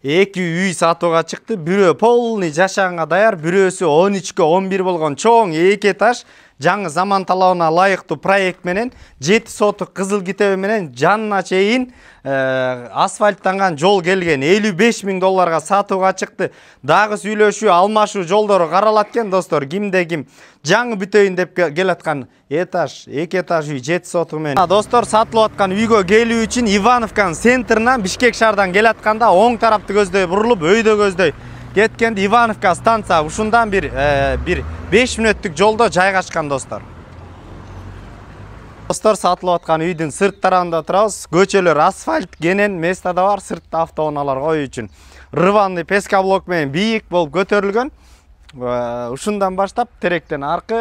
Эки үй сатууга чыкты. Бирөө полный жашаганга даяр, бирөөсү 13-кө 11 болгон чоң 2 этаж жаңы заман талабына ылайыктуу проект менен 7 сотук кызыл китеби менен жанына чейин асфальттанган жол келген. 55 000 долларга сатууга чыкты. Дагы сүйлөшүү, алмашуу жолдору каралат экен достор. Кимде ким жаңы бүтөйүн деп келаткан этаж, 2 этаж үй 7 сотук менен. Достор, сатылып аткан үйгө келүү үчүн Ивановканын центринен Бишкек шаардан келатканда оң тарапты көздөй бурулуп, өйдө көздөй кеткенде Ивановка станция ушундан бир 5 мүнөттүк жолдо жайгашкан достор. Достор, сатылып аткан үйдүн сырт тарабында турабыз. Көчөлөр асфальт, кенен места да бар, сыртта автоунаалар коюу үчүн. Рыванный пескоблок менен бийик болуп көтөрүлгөн. Ушундан баштап теректен аркы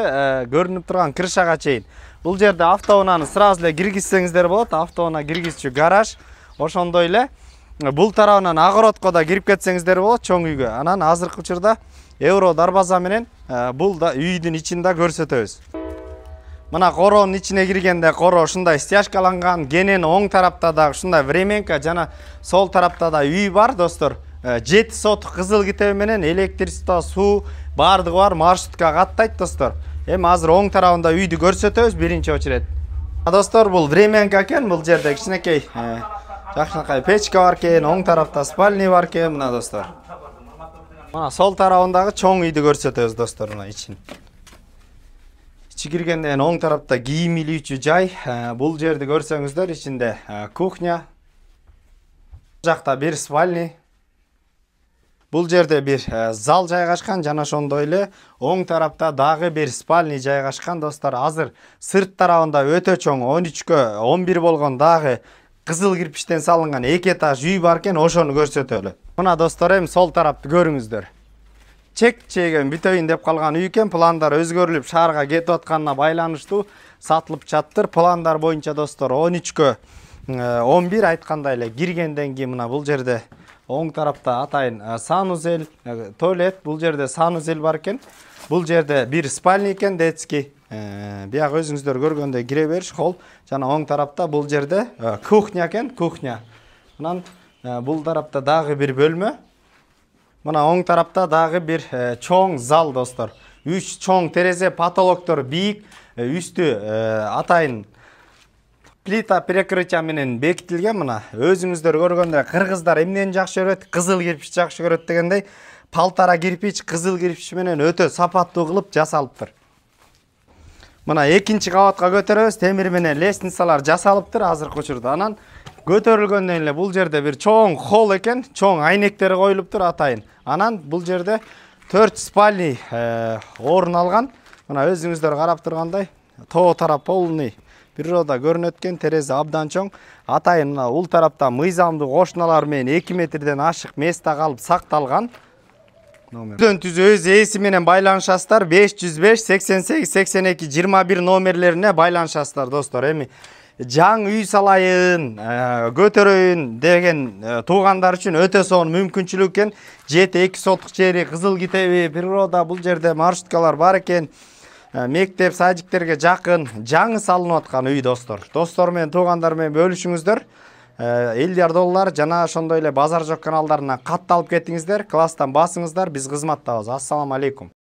көрүнүп турган крышага чейин. Бул жерде автоунаны сразу эле киргизсеңиздер болот. Автоуна киргизчү гараж. Ошондой эле бул тарабынан огородко да кирип кетсеңиздер болот, чоң үйгө. Анан азыркы учурда Евро дарбаза менен бул да үйдүн ичин да көрсөтөбүз. Мына коронун ичине киргенде коро ушундай стяжкаланган, кенен оң тарапта да ушундай временка, жана сол тарапта да үй бар достор. 7 сотук кызыл китеби менен электричество, суу бардыгы бар, маршрутка каттайт достор. Эми азыр оң тарабында үйдү көрсөтөбүз биринчи очеред. Достор, бул временка экен, бул жерде кичинекей жакшынакай печка бар экен, оң тарапта спальня бар экен мына достор. Мына сол тарабындагы чоң үйдү көрсөтөбүз достор, мына ичин. Ичи киргенден оң тарапта кийим илүүчү жай. Бул жерди көрсөңүздөр, ичинде кухня. Бул жакта бир спальня. Бул жерде бир зал жайгашкан, жана ошондой эле оң тарапта дагы бир спальня жайгашкан достор. Азыр сырт тарабында өтө чоң 13-кө 11 болгон дагы кызыл кирпичтен салынган 2 этаж үй бар экен, ошону көрсөтөлү. Мына достор, эми сол тарапты көрүңүздөр. Чек-чеген бүтөйүн деп калган үй экен. Пландар өзгөрүлүп шаарга кетип атканына байланыштуу сатылып жатыр. Пландар боюнча достор 13-кө 11 айткандай эле киргенден кийин мына бул жерде оң тарапта атайын санузел, туалет, бул жерде санузел бар экен. Бул жерде бир спальня экен, детский. Бияк өзүңүздөр көргөндөй кире бериш, холл. Жана оң тарапта бул жерде кухня экен, кухня. Анан бул тарапта дагы бир бөлмө. Мына оң тарапта дагы бир чоң зал достор. 3 чоң терезе, потолоктор бийик, үстү атайын плита перекрытия менен бекитилген. Мына өзүңүздөр көргөндөй кыргыздар эмнени жакшы көрөт? Кызыл кирпич жакшы көрөт дегендей, палтара кирпич, кызыл кирпич менен өтө сапаттуу кылып жасалыптыр. Мына экинчи кабатка көтөрөбүз, темир менен лестницалар жасалыптыр азыркы учурда. Анан көтөрүлгөндөн эле бул жерде бир чоң холл экен, чоң айнектери коюлуптур атайын. Анан бул жерде 4 спальня орун алган. Мына өзүңүздөр карап тургандай, тоо тарап полный природа көрүнөт экен, терезе абдан чоң. Атайын мына ул тарапта мыйзамдуу кошуналар менен 2 метрден ашык места калып сакталган. Түздөн түзү өз ээси менен байланышасыздар. 505 88 82 21 номерлерине байланышасыздар достор. Эми жаңы үй салайын, көтөрөйүн деген туугандар үчүн өтө сонун мүмкүнчүлүк экен. 7-2 сотук жери, кызыл китеби, природа, бул жерде маршруткалар бар экен. Мектеп, садиктерге жакын, жаңы салынып аткан үй достор. Достор менен, туугандар менен бөлүшүңүздөр. $50 жана ошондой эле базар жок каналдарына катталып кетиңиздер, класстан басыңыздар, биз кызматтабыз. Ассаламу алейкум.